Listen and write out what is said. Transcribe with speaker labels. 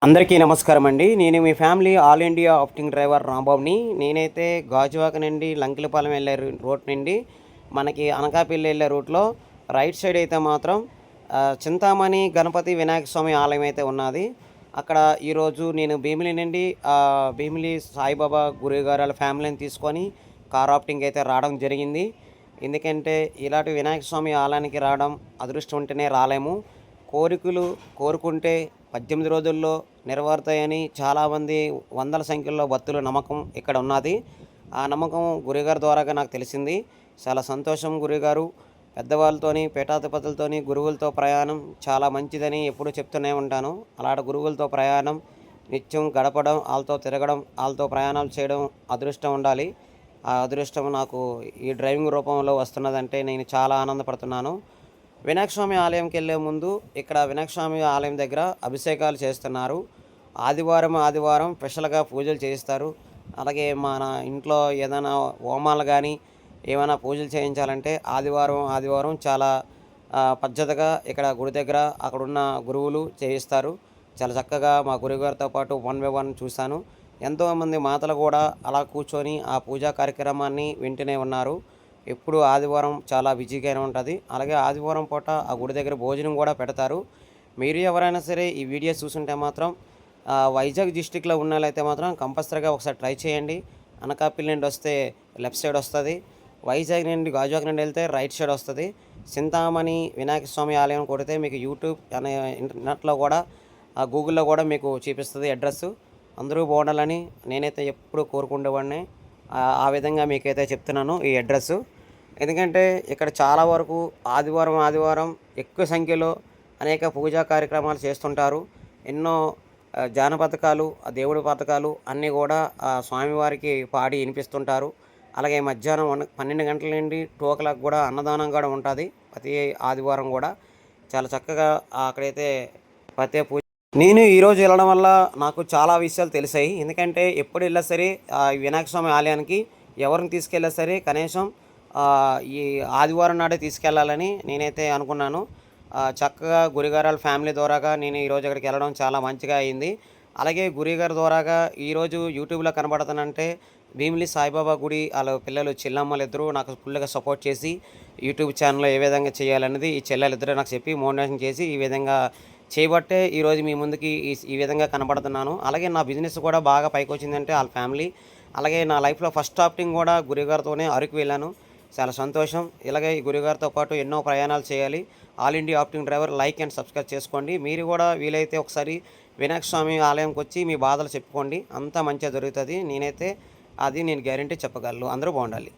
Speaker 1: అందరికీ నమస్కారం అండి. నేను మీ family all India acting driver రాంబాబుని. నేనైతే గాజువాక నుండి లంకిలపాలెం వెళ్ళే రూట్ నుండి మనకి అనకాపల్లి వెళ్ళే రూట్లో రైట్ సైడ్ అయితే మాత్రం చింతామణి గణపతి వినాయక స్వామి ఆలయం అయితే ఉన్నది. అక్కడ ఈరోజు నేను భీమిలి నుండి భీమిలి సాయిబాబా గురువుగారు వాళ్ళ ఫ్యామిలీని తీసుకొని కార్ ఆప్టింగ్ అయితే రావడం జరిగింది. ఎందుకంటే ఇలాంటి వినాయక స్వామి ఆలయానికి రావడం అదృష్టం ఉంటేనే రాలేము. కోరికలు కోరుకుంటే 18 రోజుల్లో నెరవేరుతాయని చాలామంది వందల సంఖ్యలో భక్తుల నమ్మకం ఇక్కడ ఉన్నది. ఆ నమ్మకం గురుగారి ద్వారాగా నాకు తెలిసింది. చాలా సంతోషం. గురుగారు పెద్దవాళ్ళతోని పీఠాధిపతులతోని గురువులతో ప్రయాణం చాలా మంచిదని ఎప్పుడూ చెప్తూనే ఉంటాను. అలాంటి గురువులతో ప్రయాణం నిత్యం గడపడం, వాళ్ళతో తిరగడం, వాళ్ళతో ప్రయాణాలు చేయడం అదృష్టం ఉండాలి. ఆ అదృష్టం నాకు ఈ డ్రైవింగ్ రూపంలో వస్తున్నదంటే నేను చాలా ఆనందపడుతున్నాను. వినాయక స్వామి ఆలయంకి వెళ్ళే ముందు ఇక్కడ వినాయక స్వామి ఆలయం దగ్గర అభిషేకాలు చేస్తున్నారు. ఆదివారం స్పెషల్గా పూజలు చేయిస్తారు. అలాగే మన ఇంట్లో ఏదైనా హోమాలు కానీ ఏమైనా పూజలు చేయించాలంటే ఆదివారం చాలా పద్ధతిగా ఇక్కడ గుడి దగ్గర అక్కడున్న గురువులు చేయిస్తారు. చాలా చక్కగా మా గురువుగారితో పాటు 1 బై 1 చూశాను. ఎంతోమంది మాతలు కూడా అలా కూర్చొని ఆ పూజా కార్యక్రమాన్ని వింటూనే ఉన్నారు. ఎప్పుడు ఆదివారం చాలా బిజీగానే ఉంటుంది. అలాగే ఆదివారం పూట ఆ గుడి దగ్గర భోజనం కూడా పెడతారు. మీరు ఎవరైనా సరే ఈ వీడియో చూసుంటే మాత్రం వైజాగ్ డిస్టిక్లో ఉన్నట్లయితే మాత్రం కంపల్సరీగా ఒకసారి ట్రై చేయండి. అనకాపల్లి నుండి వస్తే లెఫ్ట్ సైడ్ వస్తుంది. వైజాగ్ నుండి గాజువాక నుండి వెళ్తే రైట్ సైడ్ వస్తుంది. చింతామణి వినాయక స్వామి ఆలయం కొడితే మీకు యూట్యూబ్ అనే ఇంటర్నెట్లో కూడా గూగుల్లో కూడా మీకు చూపిస్తుంది అడ్రస్. అందరూ బాగుండాలని నేనైతే ఎప్పుడు కోరుకునేవాడిని. ఆ విధంగా మీకైతే చెప్తున్నాను ఈ అడ్రస్సు. ఎందుకంటే ఇక్కడ చాలా వరకు ఆదివారం ఎక్కువ సంఖ్యలో అనేక పూజా కార్యక్రమాలు చేస్తుంటారు. ఎన్నో జానపథకాలు, దేవుడి పథకాలు అన్నీ కూడా స్వామివారికి పాడి వినిపిస్తుంటారు. అలాగే మధ్యాహ్నం 12 గంటల నుండి 2 o'clock కూడా అన్నదానం కూడా ఉంటుంది. ప్రతి ఆదివారం కూడా చాలా చక్కగా అక్కడైతే ప్రత్యేక పూజ. నేను ఈరోజు వెళ్ళడం వల్ల నాకు చాలా విషయాలు తెలిసాయి. ఎందుకంటే ఎప్పుడు వెళ్ళా సరే వినాయక స్వామి ఆలయానికి ఎవరిని తీసుకెళ్ళా సరే కనీసం ఈ ఆదివారం నాడే తీసుకెళ్ళాలని నేనైతే అనుకున్నాను. చక్కగా గురుగారు ఫ్యామిలీ ద్వారాగా నేను ఈరోజు అక్కడికి వెళ్ళడం చాలా మంచిగా అయింది. అలాగే గురుగారి ద్వారాగా ఈరోజు యూట్యూబ్లో కనబడుతానంటే భీమిలి సాయిబాబా గుడి వాళ్ళ పిల్లలు చెల్లమ్మలు ఇద్దరు నాకు ఫుల్గా సపోర్ట్ చేసి యూట్యూబ్ ఛానల్లో ఏ విధంగా చేయాలనేది ఈ చెల్లెలు ఇద్దరు నాకు చెప్పి మోటివేషన్ చేసి ఈ విధంగా చేయబట్టే ఈరోజు మీ ముందుకి ఈ విధంగా కనబడుతున్నాను. అలాగే నా బిజినెస్ కూడా బాగా పైకి వచ్చిందంటే వాళ్ళ ఫ్యామిలీ. అలాగే నా లైఫ్లో ఫస్ట్ ఆప్టింగ్ కూడా గురుగారితోనే అరకు వెళ్ళాను. చాలా సంతోషం. ఇలాగే ఈ గురుగారితో పాటు ఎన్నో ప్రయాణాలు చేయాలి. All India acting driver like and subscribe చేసుకోండి. మీరు కూడా వీలైతే ఒకసారి వినాయక స్వామి ఆలయంకి వచ్చి మీ బాధలు చెప్పుకోండి. అంతా మంచిగా జరుగుతుంది. నేను గ్యారెంటీ చెప్పగలను. అందరూ బాగుండాలి.